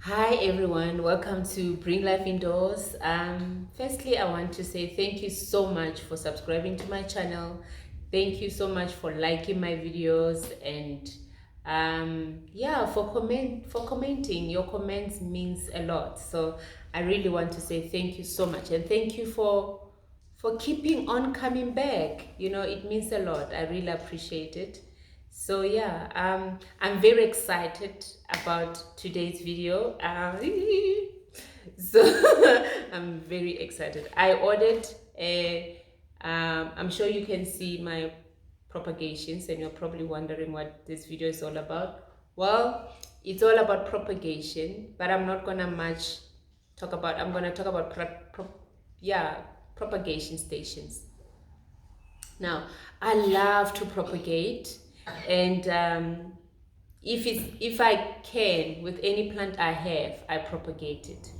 Hi everyone, welcome to Bring Life Indoors. Firstly, I want to say thank you so much for subscribing to my channel. Thank you so much for liking my videos and yeah, for commenting. Your comments means a lot. So I really want to say thank you so much and thank you for keeping on coming back. It means a lot. I really appreciate it. So yeah, I'm very excited about today's video. So I'm very excited. I ordered a. I'm sure you can see my propagations, and you're probably wondering what this video is all about. Well, it's all about propagation, but I'm not gonna much talk about. I'm gonna talk about propagation stations. Now, I love to propagate, and if I can, with any plant I have, I propagate it.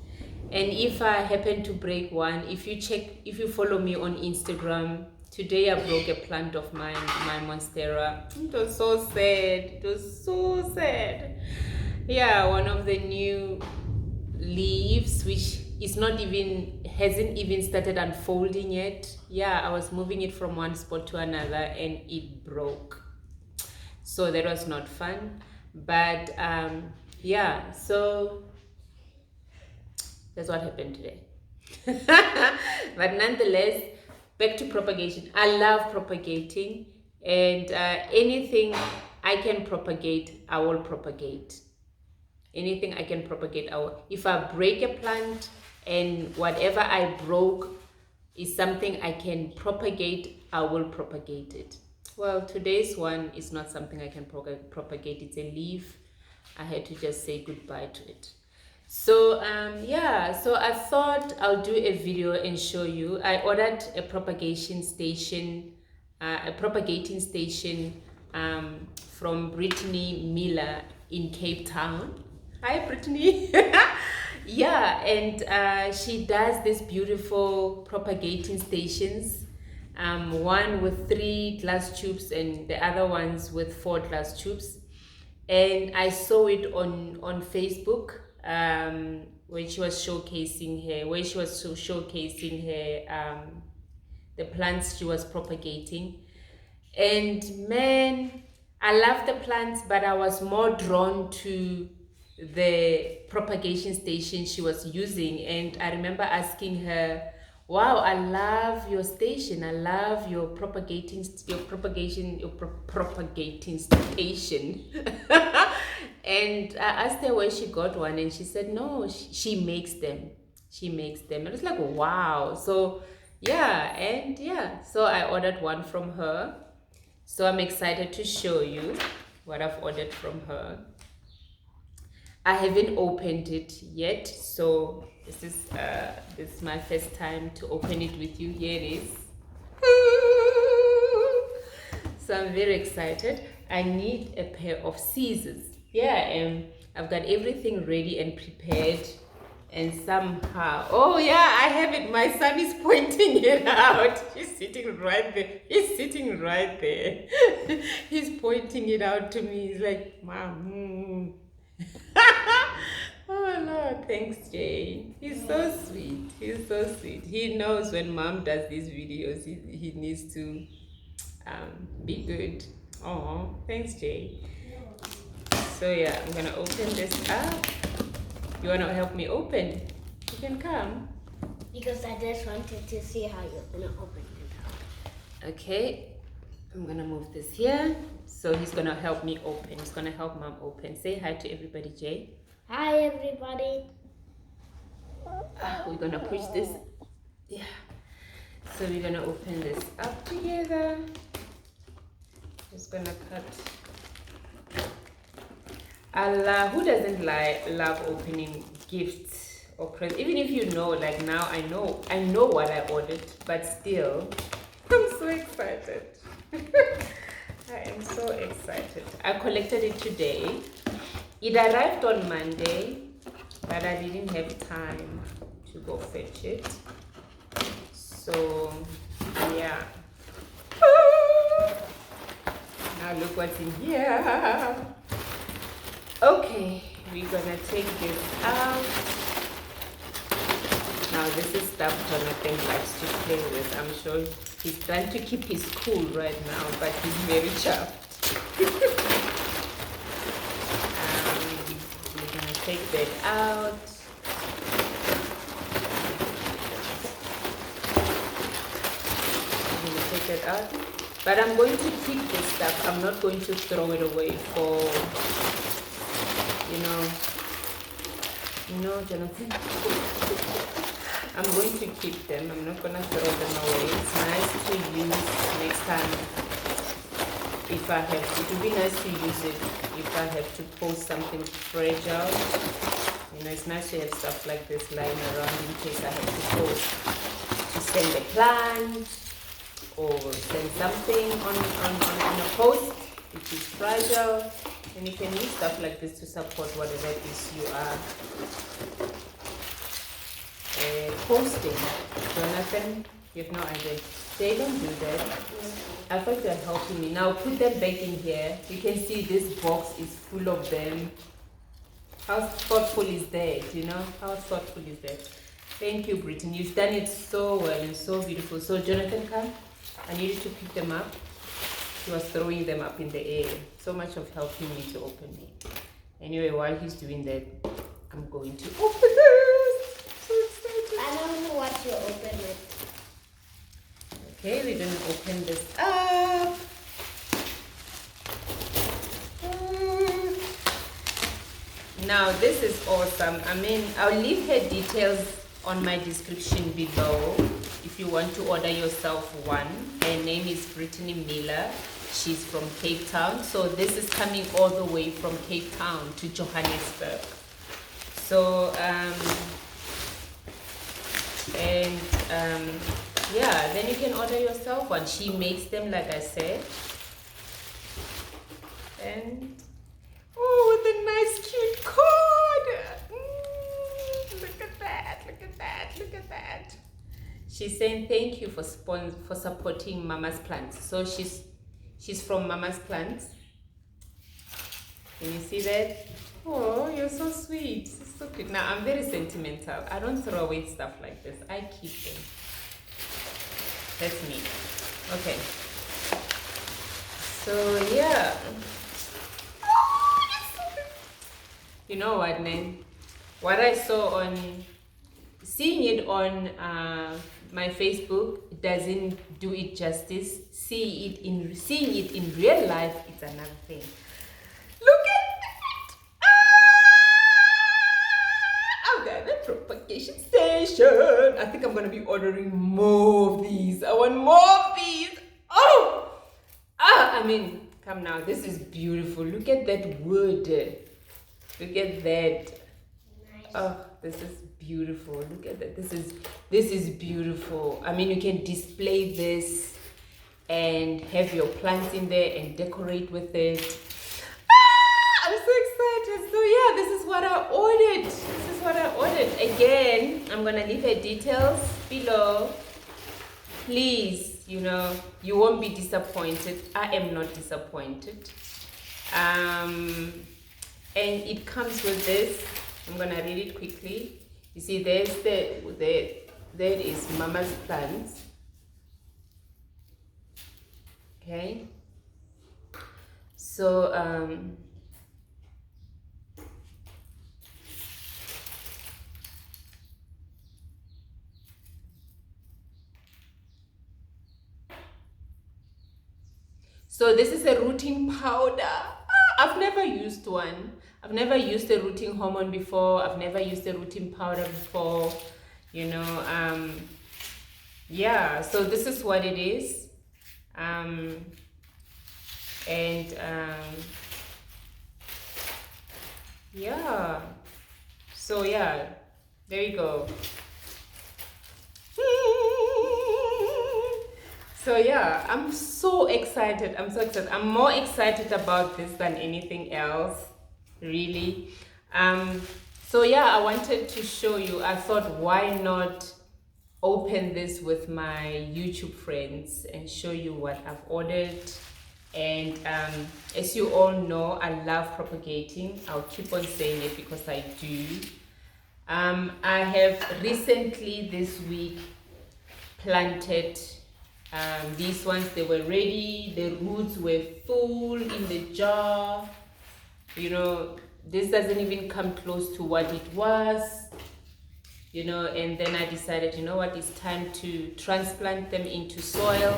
And if I happen to break one, if you follow me on Instagram, today I broke a plant of mine, my monstera. It was so sad. It was so sad. Yeah, one of the new leaves, which is not even hasn't even started unfolding yet. Yeah, I was moving it from one spot to another and it broke, so that was not fun. But yeah, so that's what happened today. But nonetheless, back to propagation. I love propagating, and anything I can propagate, I will propagate. Anything I can propagate, I will. If I break a plant and whatever I broke is something I can propagate, I will propagate it. Well, today's one is not something I can propagate. It's a leaf. I had to just say goodbye to it. So yeah, so I thought I'll do a video and show you. I ordered a propagation station, a propagating station from Brittany Miller in Cape Town. Hi, Brittany. Yeah, and she does these beautiful propagating stations. One with 3 glass tubes and the other ones with 4 glass tubes. And I saw it on Facebook, when she was showcasing her the plants she was propagating. And man, I love the plants, but I was more drawn to the propagation station she was using. And I remember asking her, wow, I love your station. I love your propagating station. And I asked her where she got one, and she said no, she makes them. She makes them. And it's like, wow. So yeah, and yeah, so I ordered one from her. So I'm excited to show you what I've ordered from her. I haven't opened it yet, so this is my first time to open it with you. Here it is. So I'm very excited. I need a pair of scissors. Here I am. I've got everything ready and prepared. And somehow, oh yeah, I have it. My son is pointing it out. He's sitting right there. He's sitting right there. He's pointing it out to me. He's like, Mom. Oh Lord, thanks, Jay. He's so sweet. He's so sweet. He knows when Mom does these videos, he needs to be good. Oh, thanks, Jay. So yeah, I'm gonna open this up. You wanna help me open? You can come. Because I just wanted to see how you're gonna open it up. Okay, I'm gonna move this here. So he's gonna help me open. He's gonna help Mom open. Say hi to everybody, Jay. Hi, everybody. We're gonna push this. Yeah. So we're gonna open this up together. Just gonna cut. Who doesn't love opening gifts or presents? Even if you know, like now I know what I ordered, but still, I'm so excited. I am so excited. I collected it today. It arrived on Monday, but I didn't have time to go fetch it. So, yeah. Now look what's in here. Okay, we're gonna take this out. Now this is stuff Jonathan likes to play with. I'm sure he's trying to keep his cool right now, but he's very chuffed. We're gonna take that out. I'm gonna take that out. But I'm going to keep this stuff. I'm not going to throw it away for, Jonathan. I'm going to keep them. I'm not gonna throw them away. It's nice to use next time if I have to. It would be nice to use it if I have to post something fragile. It's nice to have stuff like this lying around in case I have to post, to send a plant or send something on a post which is fragile. And you can use stuff like this to support whatever it is you are posting. Jonathan, you have no idea. They don't do that. I thought they're helping me. Now put them back in here. You can see this box is full of them. How thoughtful is that? How thoughtful is that? Thank you, Brittany. You've done it so well and so beautiful. So Jonathan, come. I need you to pick them up. He was throwing them up in the air. So much of helping me to open it. Anyway, while he's doing that, I'm going to open this. So excited. I don't know what you open it. Okay, we're going to open this up. Now, this is awesome. I'll leave her details on my description below if you want to order yourself one. Her name is Brittany Miller. She's from Cape Town. So this is coming all the way from Cape Town to Johannesburg. So, yeah, then you can order yourself one. She makes them, like I said. And, oh, with a nice cute card. Look at that, look at that, look at that. She's saying thank you for supporting Mama's Plants. So she's from Mama's Plants. Can you see that? Oh, you're so sweet. It's so cute. Now, I'm very sentimental. I don't throw away stuff like this. I keep them. That's me. Okay. So, yeah. Oh, it's so good. You know what, Nan? What I saw seeing it on my Facebook doesn't do it justice. Seeing it in real life, it's another thing. Look at that! I've got a propagation station. I think I'm gonna be ordering more of these. I want more of these. Oh! Come now. This is beautiful. Look at that wood. Look at that. Nice. Oh, this is beautiful. Look at that. This is beautiful. You can display this and have your plants in there and decorate with it. I'm so excited. So yeah, this is what I ordered. Again, I'm gonna leave her details below. Please, you won't be disappointed. I am not disappointed. And it comes with this. I'm gonna read it quickly. You see, there is Mama's Plants. Okay. So this is a rooting powder. I've never used one. I've never used a rooting hormone before. I've never used a rooting powder before. Yeah, so this is what it is. Yeah. So yeah, there you go. So yeah, I'm so excited. I'm more excited about this than anything else, really. So yeah, I wanted to show you. I thought, why not open this with my YouTube friends and show you what I've ordered And as you all know, I love propagating. I'll keep on saying it because I do. I have recently this week planted these ones. They were ready, the roots were full in the jar. You know, this doesn't even come close to what it was, you know. And then I decided, you know what, it's time to transplant them into soil.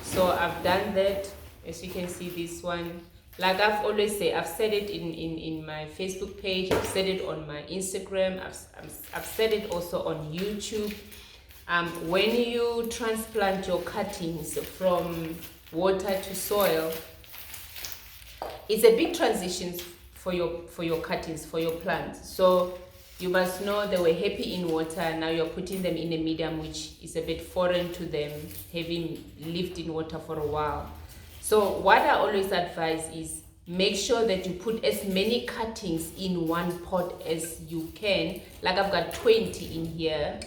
So I've done that. As you can see, this one, like I've always said, I've said it in my Facebook page, I've said it on my Instagram, I've said it also on YouTube. When you transplant your cuttings from water to soil, it's a big transition for your cuttings, for your plants. So you must know they were happy in water. Now you're putting them in a medium which is a bit foreign to them, having lived in water for a while. So what I always advise is make sure that you put as many cuttings in one pot as you can. Like I've got 20 in here.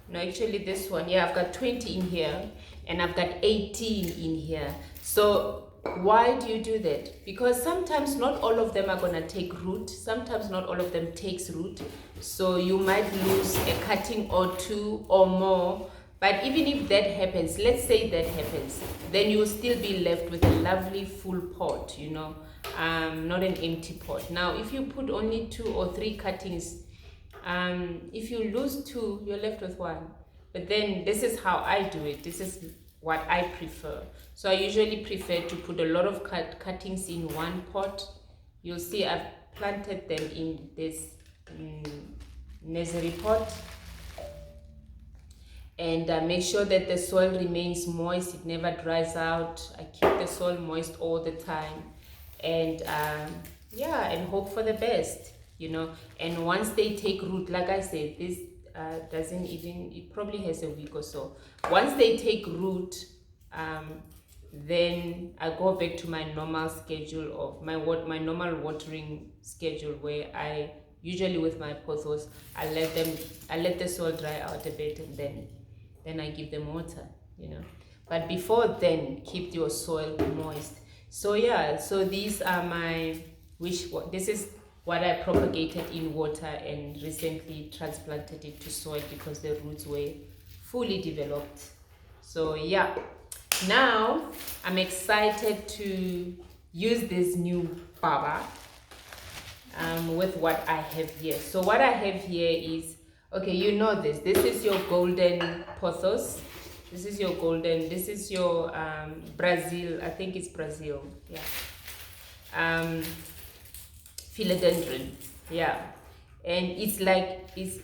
No, actually this one, yeah, I've got 20 in here and I've got 18 in here. So why do you do that? Because sometimes not all of them are gonna take root. Sometimes not all of them takes root. So you might lose a cutting or two or more. But even if that happens, let's say that happens, then you will still be left with a lovely full pot, you know, not an empty pot. Now, if you put only 2 or 3 cuttings, if you lose 2, you're left with 1. But then this is how I do it. This is what I prefer. So I usually prefer to put a lot of cuttings in one pot. You'll see I've planted them in this nursery pot. And make sure that the soil remains moist, it never dries out. I keep the soil moist all the time. And yeah, and hope for the best, you know. And once they take root, like I said, this doesn't even, it probably has a week or so. Once they take root, then I go back to my normal schedule of my normal watering schedule, where I usually with my pothos, I let the soil dry out a bit, and then I give them water, you know. But before then, keep your soil moist. So yeah, so these are my this is what I propagated in water and recently transplanted it to soil because the roots were fully developed. So yeah, now I'm excited to use this new baba with what I have here. So what I have here is, okay, you know this is your golden pothos. This is your golden, this is your Brazil, I think it's Brazil, yeah. Philodendron, yeah. And it's like, it's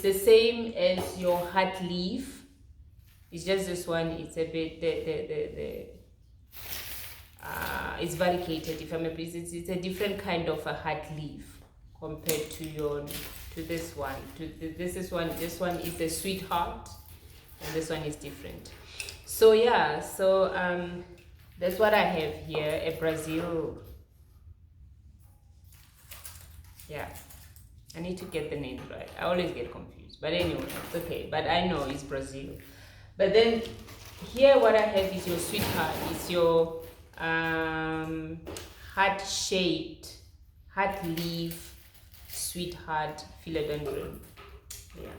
the same as your heart leaf. It's just this one, it's a bit, it's variegated, if I'm a please. It's a different kind of a heart leaf compared to this one. This one is the sweetheart, and this one is different. So yeah, so that's what I have here, a Brazil. Yeah, I need to get the name right. I always get confused, but anyway, it's okay. But I know it's Brazil. But then here what I have is your sweetheart. It's your heart-shaped, heart leaf, sweetheart philodendron. Yeah.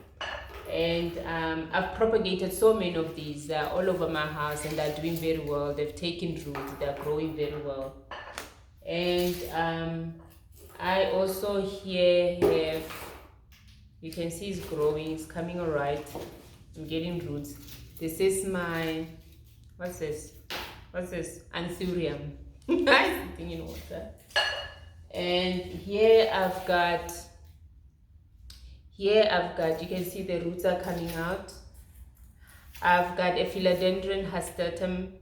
And I've propagated so many of these all over my house, and they're doing very well. They've taken root, they're growing very well. And I also here have, you can see it's growing, it's coming all right. I'm getting roots. This is my, what's this? Anthurium. It's sitting in water. And here I've got, you can see the roots are coming out. I've got a philodendron hastatum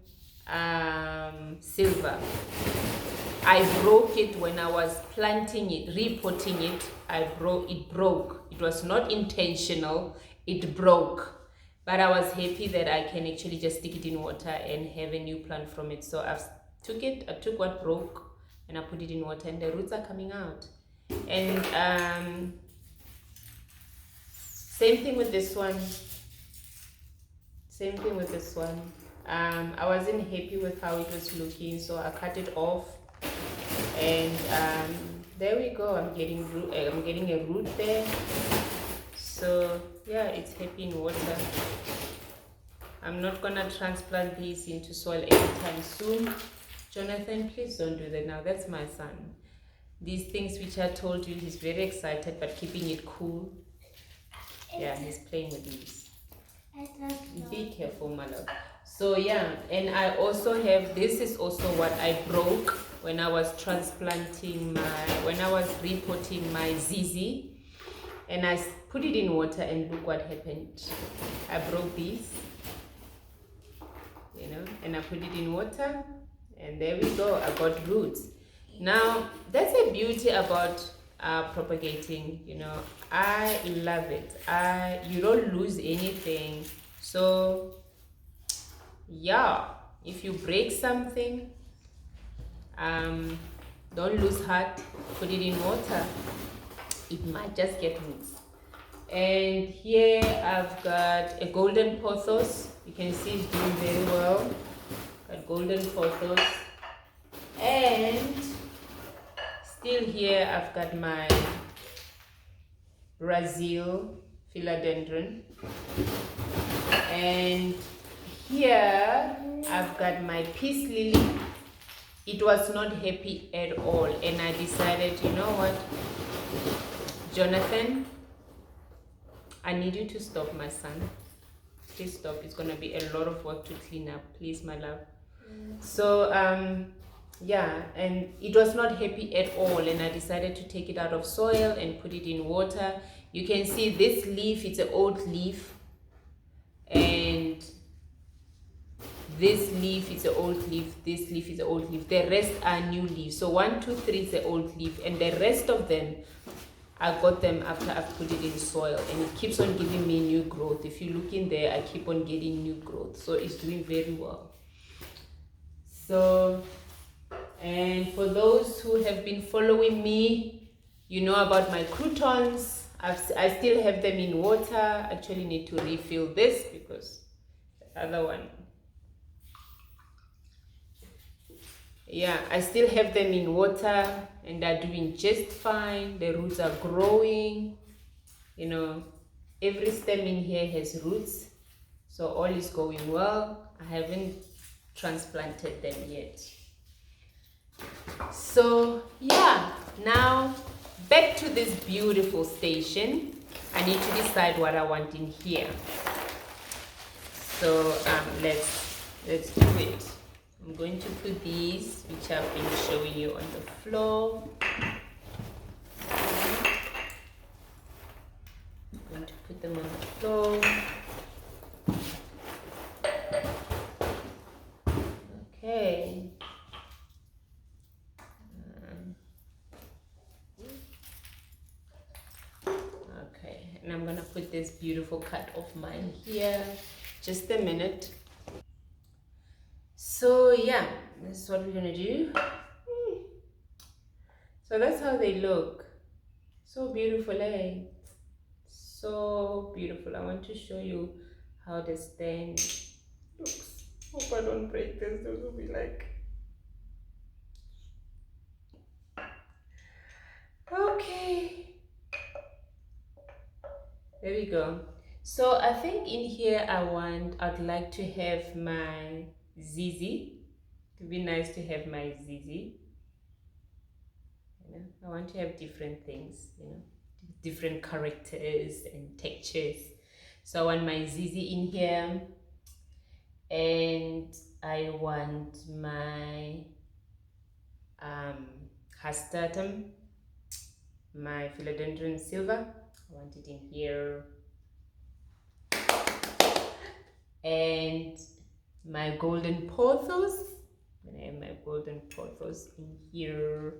silver. I broke it when I was planting it, repotting it. It broke. It was not intentional. It broke. But I was happy that I can actually just stick it in water and have a new plant from it. So I took what broke and I put it in water, and the roots are coming out. And same thing with this one. I wasn't happy with how it was looking, so I cut it off. And there we go. I'm getting a root there. So yeah, it's happy in water. I'm not gonna transplant these into soil anytime soon. Jonathan, please don't do that now. That's my son. These things which I told you, he's very excited, but keeping it cool. Yeah, he's playing with these. Be careful, my love. So yeah, and I also have, this is also what I broke when I was transplanting when I was repotting my ZZ. And I put it in water, and look what happened. I broke these, and I put it in water, and there we go. I got roots. Now, that's the beauty about propagating. I love it. You don't lose anything. So, yeah, if you break something, don't lose heart. Put it in water. It might just get roots. And here I've got a golden pothos. You can see it's doing very well. Got golden pothos. And still here I've got my Brazil philodendron. And here I've got my peace lily. It was not happy at all, and I decided, you know what, Jonathan, I need you to stop, my son. Please stop. It's gonna be a lot of work to clean up. Please, my love. So yeah, and it was not happy at all, and I decided to take it out of soil and put it in water. You can see this leaf, it's an old leaf, and this leaf is an old leaf, this leaf is an old leaf, the rest are new leaves. So 1, 2, 3 is the old leaf, and the rest of them, I got them after I've put it in soil, and it keeps on giving me new growth. If you look in there, I keep on getting new growth, so it's doing very well. So, and for those who have been following me, you know about my croutons. I still have them in water. Actually need to refill this because the other one, yeah, I still have them in water, and they're doing just fine. The roots are growing. Every stem in here has roots, so all is going well. I haven't transplanted them yet. So yeah, now back to this beautiful station. I need to decide what I want in here. So let's do it. I'm going to put these, which I've been showing you, on the floor. I'm going to put them on the floor. Okay. Okay, and I'm gonna put this beautiful cut of mine here. Just a minute. So yeah, this is what we're gonna do. So that's how they look. So beautiful, eh? So beautiful. I want to show you how the stand looks. Hope I don't break this. This will be like, okay. There we go. So I think in here I'd like to have my ZZ. It would be nice to have my ZZ. I want to have different things, different characters and textures. So I want my ZZ in here, and I want my hastatum, my philodendron silver. I want it in here, and my golden pothos. I'm gonna have my golden pothos in here.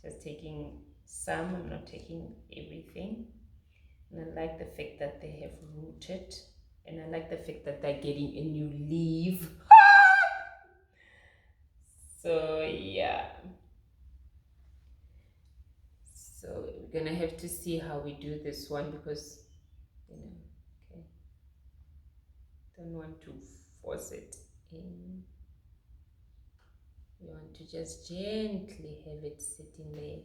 Just taking some, I'm not taking everything. And I like the fact that they have rooted, and I like the fact that they're getting a new leaf. So yeah, so we're gonna have to see how we do this one, because okay, don't want to force it in. You want to just gently have it sitting there.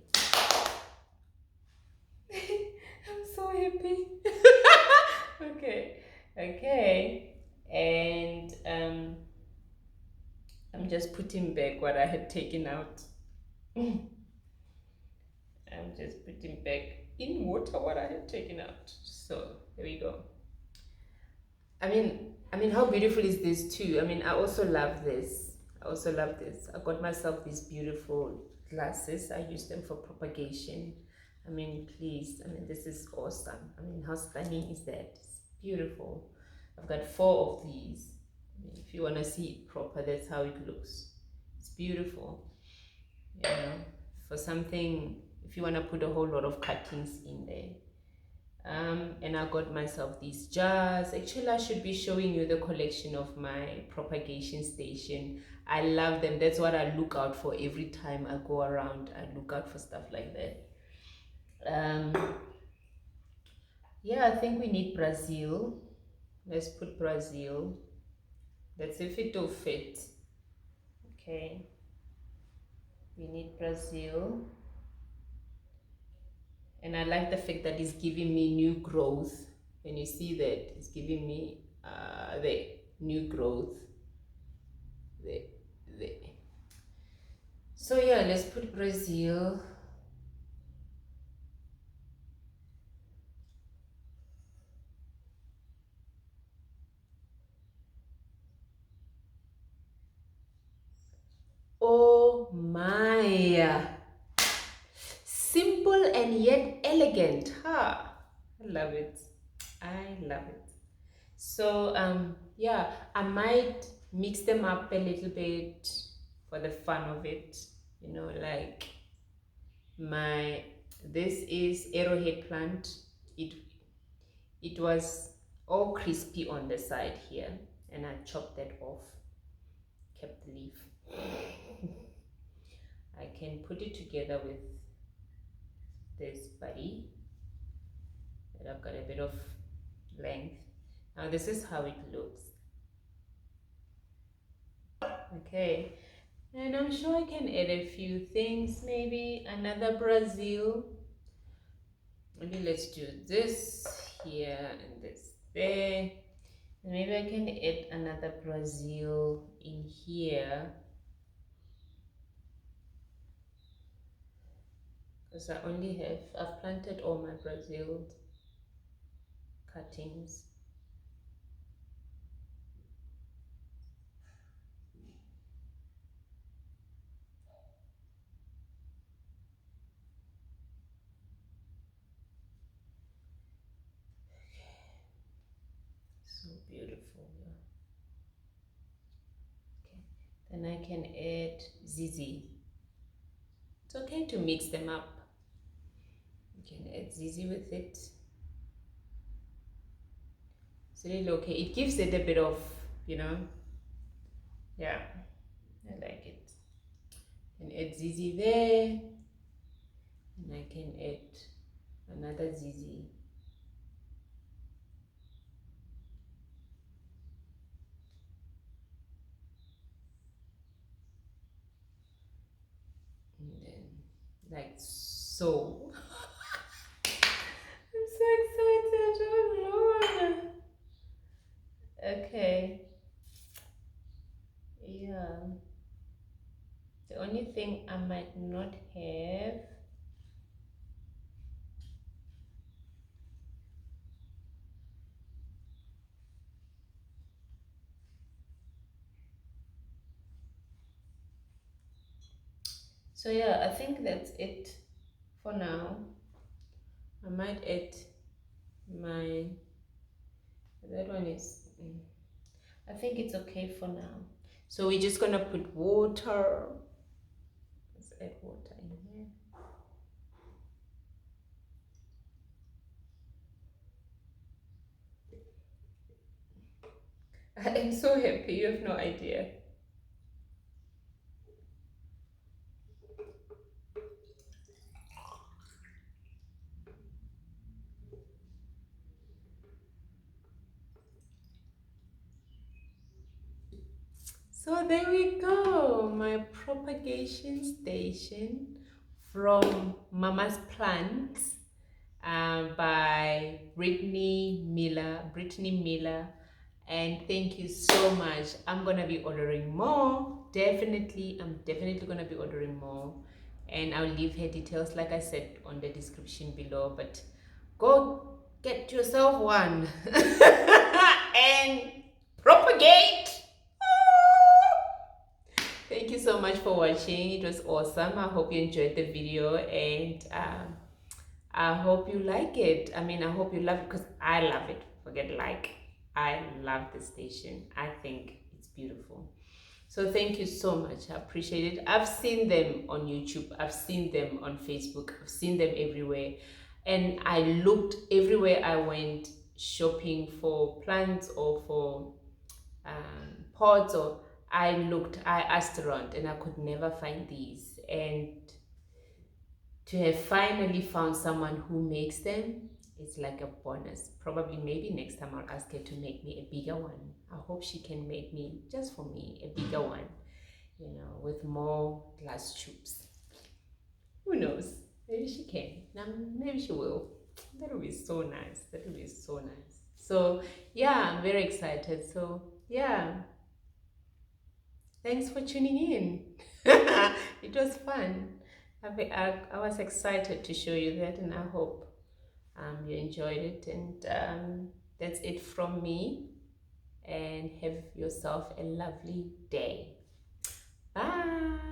I'm so happy. Okay. And I'm just putting back what I had taken out. I'm just putting back in water what I had taken out. So there we go. I mean, how beautiful is this too? I mean, I also love this. I got myself these beautiful glasses. I use them for propagation. I mean, please. I mean, this is awesome. I mean, how stunning is that? It's beautiful. I've got 4 of these. I mean, if you want to see it proper, that's how it looks. It's beautiful. You know, for something, if you want to put a whole lot of cuttings in there. And I got myself these jars. Actually, I should be showing you the collection of my propagation station. I love them. That's what I look out for every time I go around. I look out for stuff like that. Yeah, I think we need Brazil. Let's put Brazil. Let's see if it will fit. Okay. We need Brazil. And I like the fact that it's giving me new growth. When you see that, it's giving me the new growth. The. So yeah, let's put Brazil. Oh my! Simple and yet elegant. Ha! I love it. I love it. So yeah, I might mix them up a little bit for the fun of it. You know, like my this is arrowhead plant. It was all crispy on the side here, and I chopped that off, kept the leaf. I can put it together with this buddy that I've got a bit of length. Now this is how it looks. Okay, and I'm sure I can add a few things, maybe another Brazil. Maybe let's do this here and this there. And maybe I can add another Brazil in here, because I've planted all my Brazil cuttings. So beautiful. Okay, then I can add zizi. It's okay to mix them up. You can add zizi with it. It's really okay. It gives it a bit of, you know, yeah, I like it. And add zizi there, and I can add another zizi. And then, like so. I'm so excited. Oh Lord. Okay. Yeah. The only thing I might not have. So yeah, I think that's it for now. I might add my, that one is, I think it's okay for now. So we're just gonna put water. Let's add water in here. I am so happy, you have no idea. So there we go, my propagation station from Mama's Plants by Brittany Miller. And thank you so much. I'm gonna be ordering more. I'm definitely gonna be ordering more. And I'll leave her details, like I said, on the description below. But go get yourself one and propagate. Thank you so much for watching. It was awesome. I hope you enjoyed the video, and I hope you like it. I mean, I hope you love it, because I love it. Forget like. I love the station. I think it's beautiful. So thank you so much. I appreciate it. I've seen them on YouTube. I've seen them on Facebook. I've seen them everywhere. And I looked everywhere I went shopping for plants or for pots, or I asked around, and I could never find these. And to have finally found someone who makes them, it's like a bonus. Probably maybe next time I'll ask her to make me a bigger one. I hope she can make me, just for me, a bigger one, with more glass tubes. Who knows? Maybe she can. Now, maybe she will. That would be so nice. That would be so nice. So yeah, I'm very excited. So yeah, thanks for tuning in. It was fun. I was excited to show you that, and I hope you enjoyed it. And that's it from me. And have yourself a lovely day. Bye.